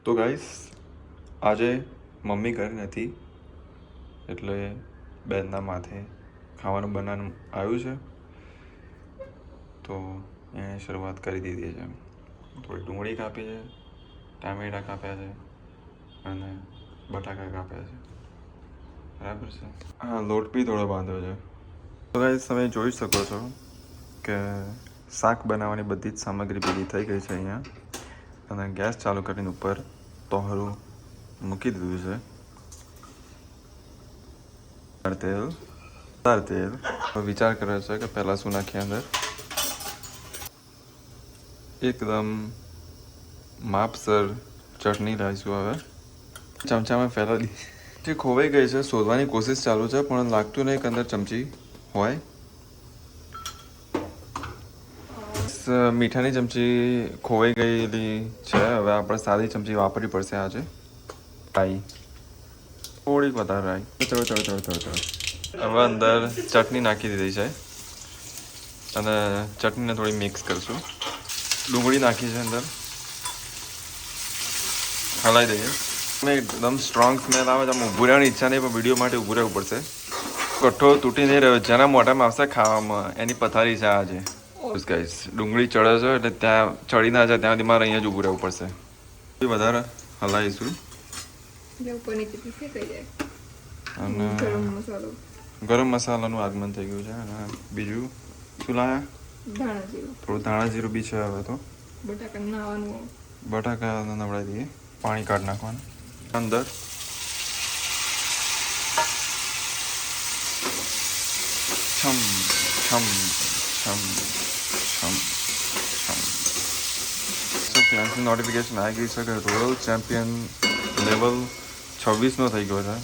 તો ગાઈસ આજે મમ્મી ઘરે નથી એટલે બેનના માથે ખાવાનું બનાવવાનું આવ્યું છે તો એણે શરૂઆત કરી દીધી છે. થોડી ડુંગળી કાપી છે, ટામેટાં કાપ્યા છે અને બટાકા કાપ્યા છે. બરાબર છે. હા, લોટ બી થોડો બાંધ્યો છે. તો ગાઈસ તમે જોઈ શકો છો કે શાક બનાવવાની બધી જ સામગ્રી ભેગી થઈ ગઈ છે અહીંયા, અને ગેસ ચાલુ કરીને ઉપર તોહરું મૂકી દીધું છે. તેલ વિચાર કર્યો છે કે પહેલાં શું નાખીએ અંદર. એકદમ માપસર ચટણી લાવીશું. હવે ચમચામાં ફેલાવી જે ખોવાઈ ગઈ છે શોધવાની કોશિશ ચાલુ છે, પણ લાગતું નહીં કે અંદર ચમચી હોય. મીઠાની ચમચી ખોવાઈ ગયેલી છે. હવે આપણે સાદી ચમચી વાપરવી પડશે આજે. રાઈ થોડીક વધારે રાઈ. હવે અંદર ચટણી નાખી દીધી છે અને ચટણીને થોડી મિક્સ કરશું. ડુંગળી નાખી છે અંદર, હલાવી દઈએ. એકદમ સ્ટ્રોંગ સ્મેલ આવે છે. આમ ઊભું રહેવાની ઈચ્છા નહીં, પણ વિડીયો માટે ઊભું રહેવું પડશે. કઠ્ઠો તૂટી નહીં રહ્યો. જેના મોઢામાં આવશે ખાવામાં એની પથારી છે આજે. ગાઈસ ડુંગળી ચડે છે એટલે ત્યાં ચડી ના જાય ત્યાં સુધી મારે અહીંયા જ ઊભું રહેવું પડશે. વધારે હલાવીશું અને ગરમ મસાલાનું આગમન થઈ ગયું છે. અને બીજું શું લાયા? થોડું ધાણા જીરું બી છે. હવે તો બટાકા નવડાવી દઈએ. પાણી કાઢી નાખવાનું અંદર. છમ છમ છમ છમ છમ. ક્લાસની નોટિફિકેશન આવી ગઈ છે કે રોયલ ચેમ્પિયન લેવલ 26નો થઈ ગયો છે.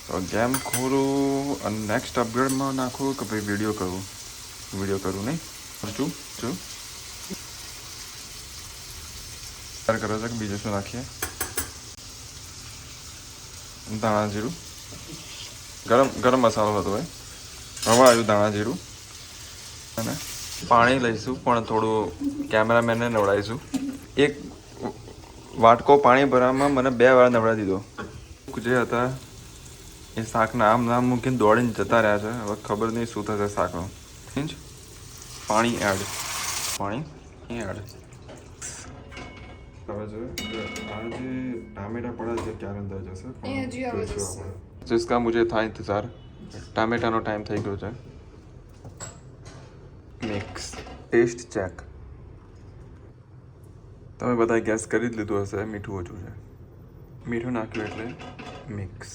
તો ગેમ ખોલું અને નેક્સ્ટ અપગ્રેડમાં નાખું કે ભાઈ વિડીયો કરું નહીં શું કરો છો કે બીજું શું નાખીએ? ધાણા જીરું, ગરમ મસાલો હતો ભાઈ. હવે આવ્યું ધાણા જીરું અને પાણી લઈશું, પણ થોડું કેમેરામેનને નવડાવીશું. એક વાટકો પાણી ભરવામાં મને 2 વાર નવડાવી દીધો. જે હતા એ શાકના નામ મૂકીને દોડીને જતા રહ્યા છે. હવે ખબર નહીં શું થશે શાકનું. પાણી એડ. હવે જો આ જે ટામેટા પડ્યા છે ક્યારે અંદર જશે जिसका मुझे था इंतज़ार. ટામેટાનો ટાઈમ થઈ ગયો છે. મિક્સ. Taste check. તમે બધા ગેસ કરી જ લીધું હશે મીઠું ઓછું છે. મીઠું નાખ્યું એટલે મિક્સ.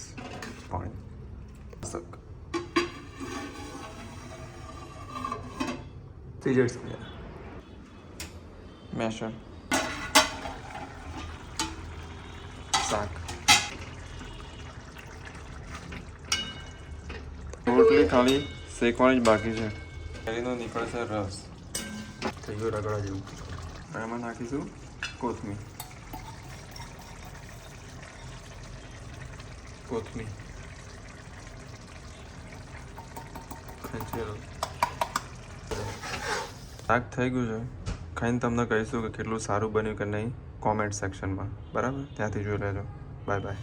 પાણી સક સિજેટ્સ મેશર શાક. રોટલી ખાલી શેકવાની જ બાકી છે. કેરીનો નીકળશે રસ. થઈ ગયો રગડા જેવું. એમાં નાખીશું કોથમીર. શાક થઈ ગયું છે. ખાઈને તમને કહીશું કે કેટલું સારું બન્યું કે નહીં કોમેન્ટ સેક્શનમાં. બરાબર? ત્યાંથી જોઈ લેજો. Bye bye.